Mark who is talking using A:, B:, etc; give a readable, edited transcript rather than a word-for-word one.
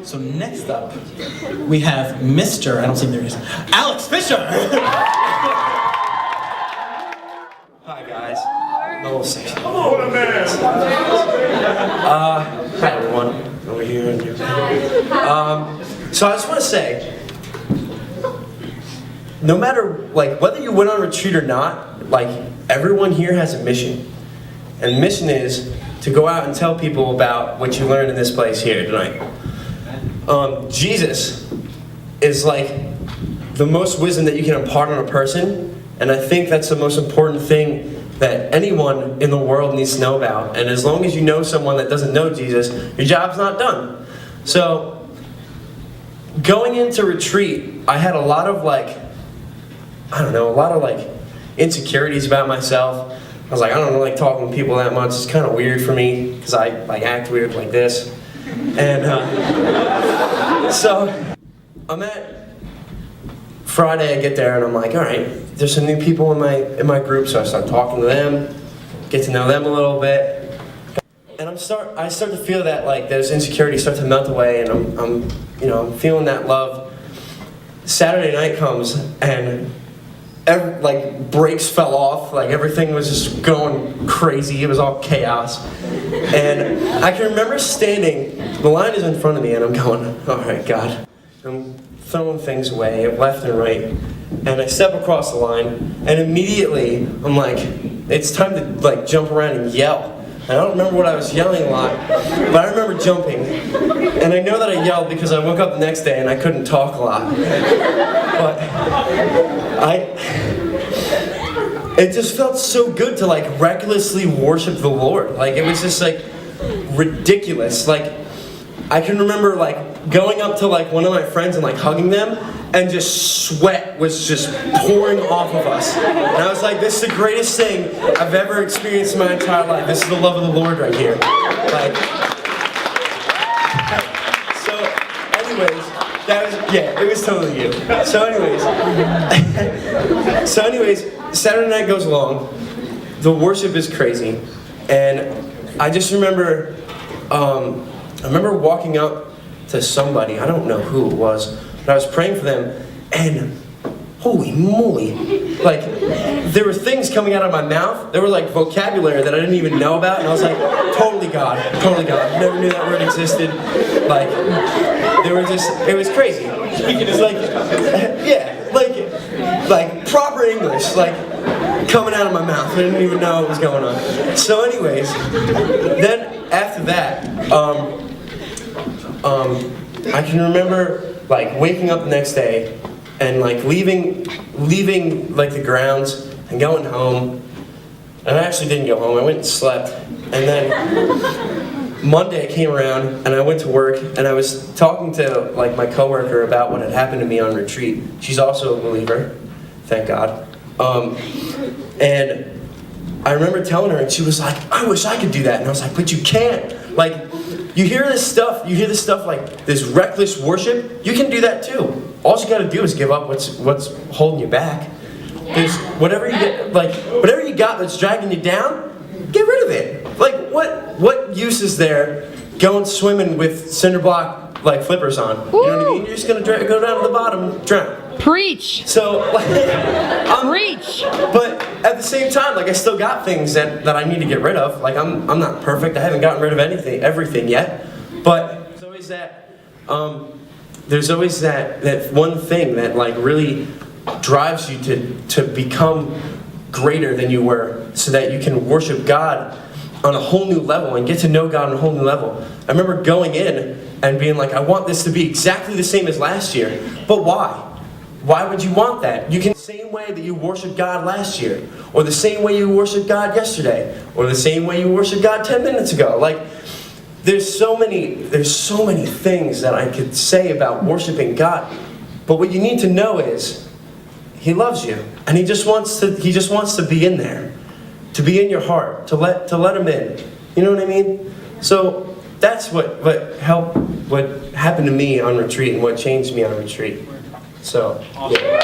A: So next up, we have Mr. I don't see him there he is. Alex Fischer!
B: Hi guys. A little section. Hi everyone. Over here and here. So I just want to say, no matter whether you went on retreat or not, everyone here has a mission. And the mission is to go out and tell people about what you learned in this place here tonight. Jesus is the most wisdom that you can impart on a person, and I think that's the most important thing that anyone in the world needs to know about. And as long as you know someone that doesn't know Jesus, your job's not done. So, going into retreat, I had a lot of insecurities about myself. I was like, I don't like talking to people that much. It's kind of weird for me because I act weird like this. And so I'm at Friday. I get there and I'm like, all right, there's some new people in my group. So I start talking to them, get to know them a little bit, and I start to feel that those insecurities start to melt away, and I'm feeling that love. Saturday night comes and brakes fell off, everything was just going crazy, it was all chaos. And I can remember standing, the line is in front of me, and I'm going, alright God, I'm throwing things away, left and right, and I step across the line, and immediately, I'm like, it's time to jump around and yell. And I don't remember what I was yelling a lot, but I remember jumping, and I know that I yelled because I woke up the next day and I couldn't talk a lot. But it just felt so good to recklessly worship the Lord. It was just ridiculous. I can remember going up to one of my friends and hugging them, and just sweat was just pouring off of us. And I was like, this is the greatest thing I've ever experienced in my entire life. This is the love of the Lord right here. So anyways, it was totally you. So anyways, Saturday night goes along, the worship is crazy, and I just remember, walking up to somebody, I don't know who it was, but I was praying for them, and holy moly, there were things coming out of my mouth, there were vocabulary that I didn't even know about, and I was like, totally God, never knew that word existed, it was crazy. It's proper English, coming out of my mouth. I didn't even know what was going on. So anyways, then after that, I can remember waking up the next day and leaving the grounds and going home. And I actually didn't go home. I went and slept. And then Monday came around and I went to work, and I was talking to my coworker about what had happened to me on retreat. She's also a believer, thank God. And I remember telling her, and she was like, I wish I could do that. And I was like, but you can't. You hear this stuff this reckless worship, you can do that too. All you gotta do is give up what's holding you back. There's whatever you got that's dragging you down, get rid of it. What use is there going swimming with cinder block flippers on? You know what I mean? You're just gonna go down to the bottom, drown.
C: Preach.
B: So,
C: Preach.
B: But at the same time, I still got things that I need to get rid of. I'm not perfect. I haven't gotten rid of everything yet. But there's always that one thing that really drives you to become greater than you were, so that you can worship God on a whole new level and get to know God on a whole new level. I remember going in and being I want this to be exactly the same as last year. But why? Why would you want that? You can the same way that you worshiped God last year, or the same way you worshiped God yesterday, or the same way you worshiped God 10 minutes ago. There's so many things that I could say about worshiping God. But what you need to know is He loves you, and He just wants to be in there, to be in your heart, to let Him in. You know what I mean? So that's what happened to me on retreat, and what changed me on retreat. So, yeah.